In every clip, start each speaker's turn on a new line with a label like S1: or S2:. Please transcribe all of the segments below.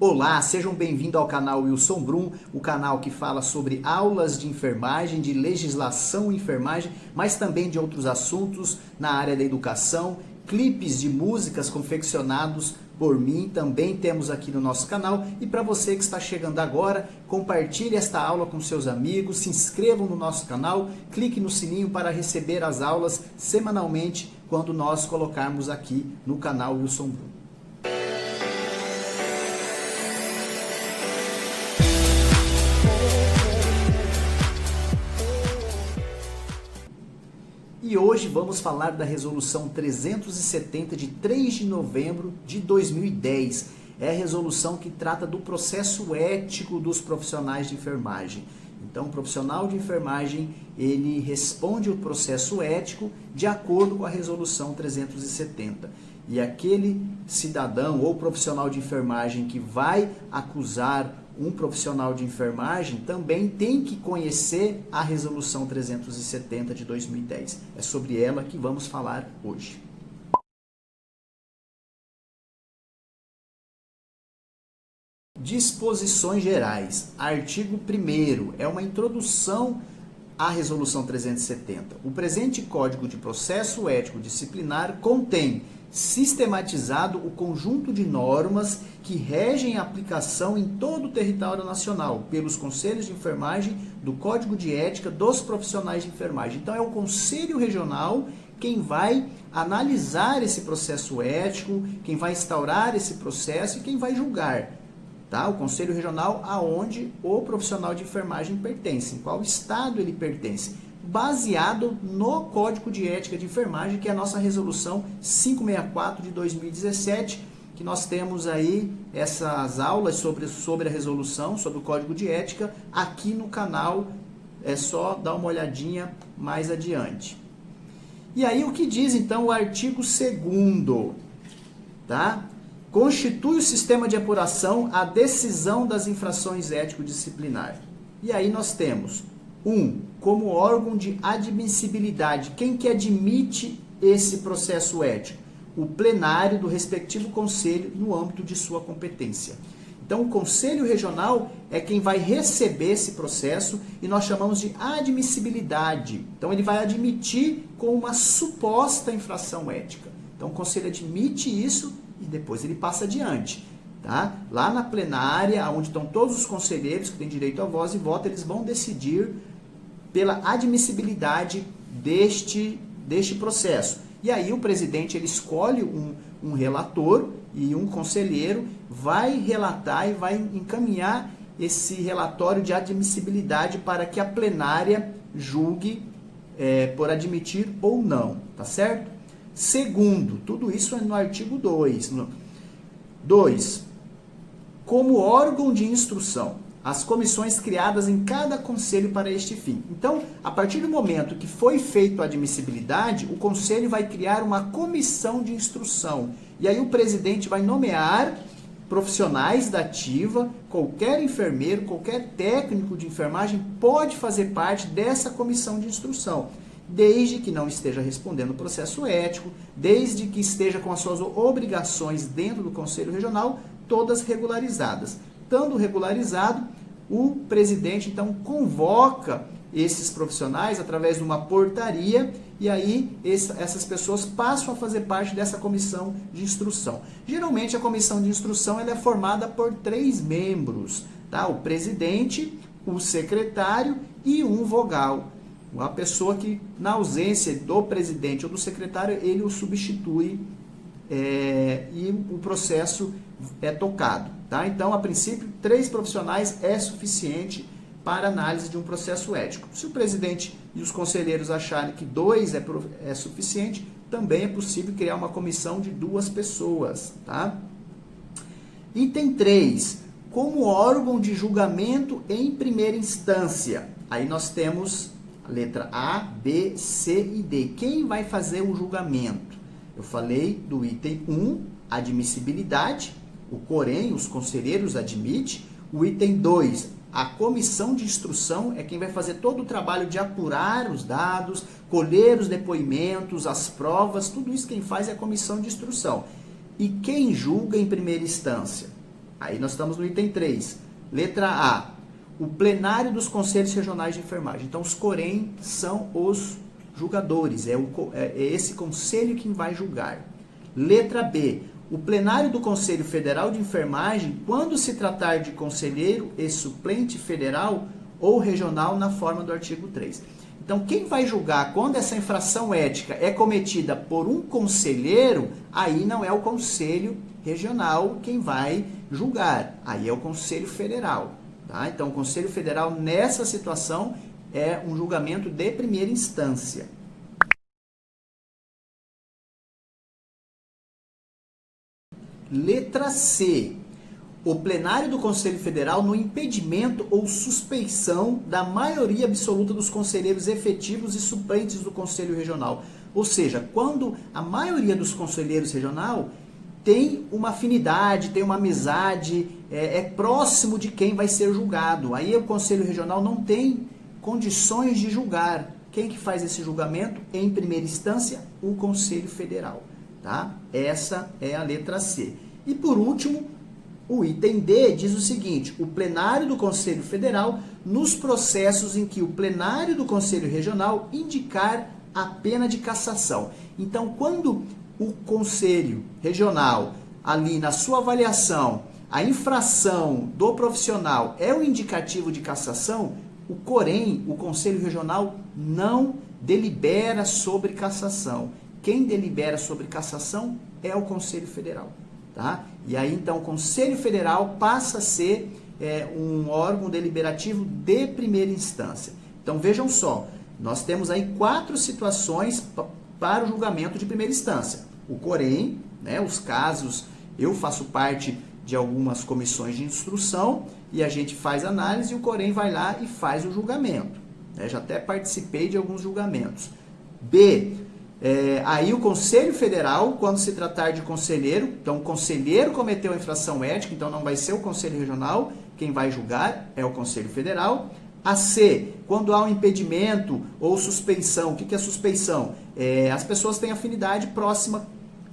S1: Olá, sejam bem-vindos ao canal Wilson Brum, o canal que fala sobre aulas de enfermagem, de legislação em enfermagem, mas também de outros assuntos na área da educação, clipes de músicas confeccionados por mim, também temos aqui no nosso canal. E para você que está chegando agora, compartilhe esta aula com seus amigos, se inscrevam no nosso canal, clique no sininho para receber as aulas semanalmente quando nós colocarmos aqui no canal Wilson Brum. E hoje vamos falar da Resolução 370 de 3 de novembro de 2010. É a resolução que trata do processo ético dos profissionais de enfermagem. Então, o profissional de enfermagem, ele responde o processo ético de acordo com a Resolução 370. E aquele cidadão ou profissional de enfermagem que vai acusar um profissional de enfermagem também tem que conhecer a Resolução 370 de 2010. É sobre ela que vamos falar hoje. Disposições gerais. Artigo 1º. É uma introdução à Resolução 370. O presente Código de Processo Ético Disciplinar contém sistematizado o conjunto de normas que regem a aplicação em todo o território nacional pelos conselhos de enfermagem do Código de Ética dos profissionais de enfermagem. Então é o Conselho Regional quem vai analisar esse processo ético, quem vai instaurar esse processo e quem vai julgar. Tá? O Conselho Regional aonde o profissional de enfermagem pertence, em qual estado ele pertence, baseado no Código de Ética de Enfermagem, que é a nossa Resolução 564 de 2017, que nós temos aí essas aulas sobre a resolução, sobre o Código de Ética, aqui no canal, é só dar uma olhadinha mais adiante. E aí o que diz então o artigo 2º, tá? Constitui o sistema de apuração a decisão das infrações ético-disciplinar. E aí nós temos como órgão de admissibilidade. Quem que admite esse processo ético? O plenário do respectivo conselho no âmbito de sua competência. Então, o Conselho Regional é quem vai receber esse processo e nós chamamos de admissibilidade. Então, ele vai admitir com uma suposta infração ética. Então, o Conselho admite isso e depois ele passa adiante. Tá? Lá na plenária, onde estão todos os conselheiros que têm direito à voz e voto, eles vão decidir pela admissibilidade deste processo. E aí o presidente ele escolhe um relator e um conselheiro vai relatar e vai encaminhar esse relatório de admissibilidade para que a plenária julgue por admitir ou não, tá certo? Segundo, tudo isso é no artigo 2. 2. Como órgão de instrução, as comissões criadas em cada conselho para este fim. Então, a partir do momento que foi feita a admissibilidade, o conselho vai criar uma comissão de instrução. E aí o presidente vai nomear profissionais da ativa, qualquer enfermeiro, qualquer técnico de enfermagem pode fazer parte dessa comissão de instrução, desde que não esteja respondendo o processo ético, desde que esteja com as suas obrigações dentro do Conselho Regional, todas regularizadas. Estando regularizado, o presidente, então, convoca esses profissionais através de uma portaria e aí essas pessoas passam a fazer parte dessa comissão de instrução. Geralmente, a comissão de instrução ela é formada por 3 membros, tá? O presidente, o secretário e um vogal. Uma pessoa que, na ausência do presidente ou do secretário, ele o substitui e o processo é tocado. Tá? Então, a princípio, 3 profissionais é suficiente para análise de um processo ético. Se o presidente e os conselheiros acharem que 2 é suficiente, também é possível criar uma comissão de 2 pessoas. Tá? Item 3. Como órgão de julgamento em primeira instância. Aí nós temos a letra A, B, C e D. Quem vai fazer o julgamento? Eu falei do item 1, admissibilidade. O COREN, os conselheiros admite. O item 2, a comissão de instrução é quem vai fazer todo o trabalho de apurar os dados, colher os depoimentos, as provas, tudo isso quem faz é a comissão de instrução. E quem julga em primeira instância? Aí nós estamos no item 3. Letra A. O plenário dos conselhos regionais de enfermagem. Então, os COREN são os julgadores. É esse conselho quem vai julgar. Letra B. O plenário do Conselho Federal de Enfermagem, quando se tratar de conselheiro e suplente federal ou regional na forma do artigo 3. Então, quem vai julgar quando essa infração ética é cometida por um conselheiro, aí não é o Conselho Regional quem vai julgar, aí é o Conselho Federal. Tá? Então, o Conselho Federal, nessa situação, é um julgamento de primeira instância. Letra C. O plenário do Conselho Federal no impedimento ou suspeição da maioria absoluta dos conselheiros efetivos e suplentes do Conselho Regional. Ou seja, quando a maioria dos conselheiros regional tem uma afinidade, tem uma amizade, é próximo de quem vai ser julgado. Aí o Conselho Regional não tem condições de julgar. Quem que faz esse julgamento? Em primeira instância, o Conselho Federal. Tá? Essa é a letra C. E por último, o item D diz o seguinte: o plenário do Conselho Federal nos processos em que o plenário do Conselho Regional indicar a pena de cassação. Então, quando o Conselho Regional, ali na sua avaliação, a infração do profissional é o indicativo de cassação, o COREN, o Conselho Regional, não delibera sobre cassação. Quem delibera sobre cassação é o Conselho Federal. Tá? E aí, então, o Conselho Federal passa a ser um órgão deliberativo de primeira instância. Então, vejam só, nós temos aí 4 situações para o julgamento de primeira instância. O COREN, né, os casos, eu faço parte de algumas comissões de instrução e a gente faz análise e o COREN vai lá e faz o julgamento. Já até participei de alguns julgamentos. B. Aí o Conselho Federal, quando se tratar de conselheiro, então o conselheiro cometeu a infração ética, então não vai ser o Conselho Regional, quem vai julgar é o Conselho Federal. A C, quando há um impedimento ou suspeição. O que é suspeição? As pessoas têm afinidade próxima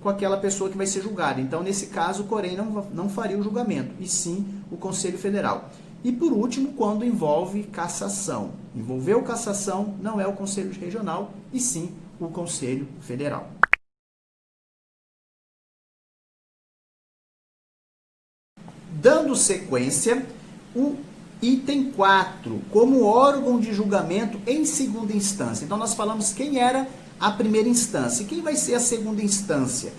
S1: com aquela pessoa que vai ser julgada. Então, nesse caso, o COREN não faria o julgamento, e sim o Conselho Federal. E por último, quando envolve cassação. Envolveu cassação, não é o Conselho Regional, e sim o Conselho Federal. Dando sequência, o item 4, como órgão de julgamento em segunda instância. Então, nós falamos quem era a primeira instância e quem vai ser a segunda instância.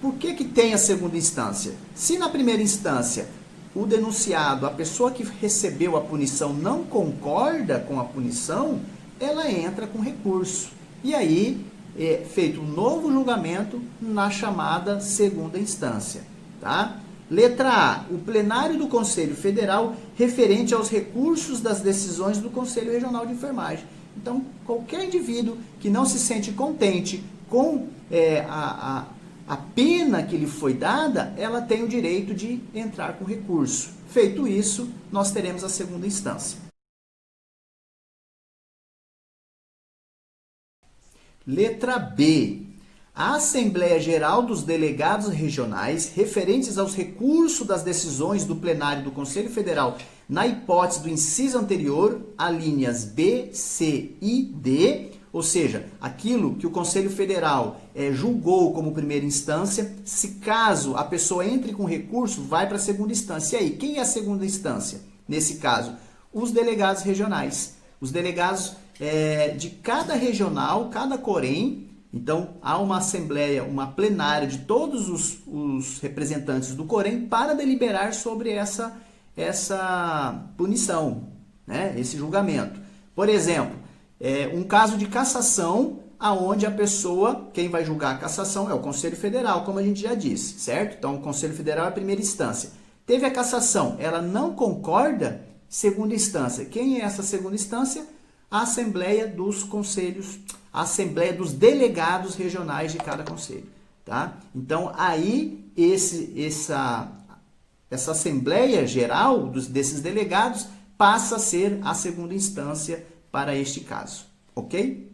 S1: Por que tem a segunda instância? Se na primeira instância o denunciado, a pessoa que recebeu a punição, não concorda com a punição, ela entra com recurso. E aí é feito um novo julgamento na chamada segunda instância. Tá? Letra A. O plenário do Conselho Federal referente aos recursos das decisões do Conselho Regional de Enfermagem. Então, qualquer indivíduo que não se sente contente com a pena que lhe foi dada, ela tem o direito de entrar com recurso. Feito isso, nós teremos a segunda instância. Letra B. A Assembleia Geral dos Delegados Regionais, referentes aos recursos das decisões do plenário do Conselho Federal, na hipótese do inciso anterior, alíneas B, C e D, ou seja, aquilo que o Conselho Federal julgou como primeira instância, se caso a pessoa entre com recurso, vai para a segunda instância. E aí, quem é a segunda instância? Nesse caso, os delegados regionais. Os delegados de cada regional, cada COREN. Então, há uma assembleia, uma plenária de todos os representantes do COREN para deliberar sobre essa punição, né? Esse julgamento. Por exemplo, um caso de cassação, aonde a pessoa, quem vai julgar a cassação é o Conselho Federal, como a gente já disse, certo? Então, o Conselho Federal é a primeira instância. Teve a cassação, ela não concorda, segunda instância. Quem é essa segunda instância? A Assembleia dos Conselhos, a Assembleia dos Delegados Regionais de cada conselho. Tá? Então, aí, essa Assembleia Geral desses delegados passa a ser a segunda instância para este caso. Ok?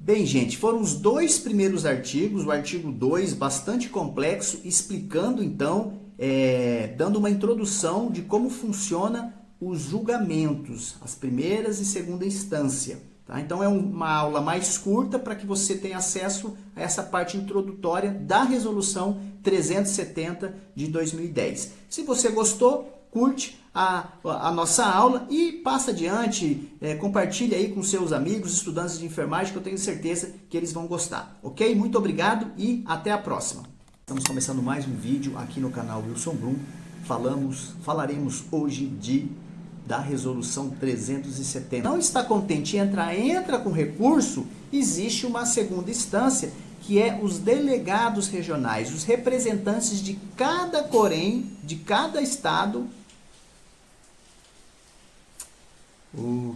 S1: Bem, gente, foram os dois primeiros artigos, o artigo 2, bastante complexo, explicando então, dando uma introdução de como funciona os julgamentos, as primeiras e segunda instância. Tá? Então é uma aula mais curta para que você tenha acesso a essa parte introdutória da Resolução 370 de 2010. Se você gostou, curte a nossa aula e passa adiante, compartilha aí com seus amigos, estudantes de enfermagem, que eu tenho certeza que eles vão gostar. Ok? Muito obrigado e até a próxima. Estamos começando mais um vídeo aqui no canal Wilson Blum. Falaremos hoje da Resolução 370. Não está contente, entra com recurso, existe uma segunda instância, que é os delegados regionais, os representantes de cada COREM, de cada estado.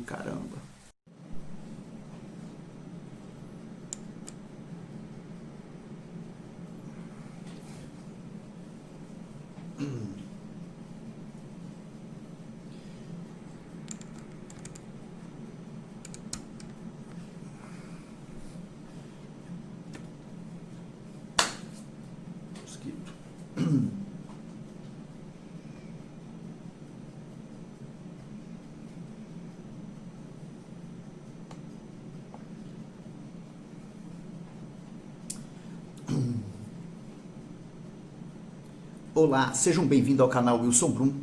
S1: Caramba! Mosquito. Olá, sejam bem-vindos ao canal Wilson Blum.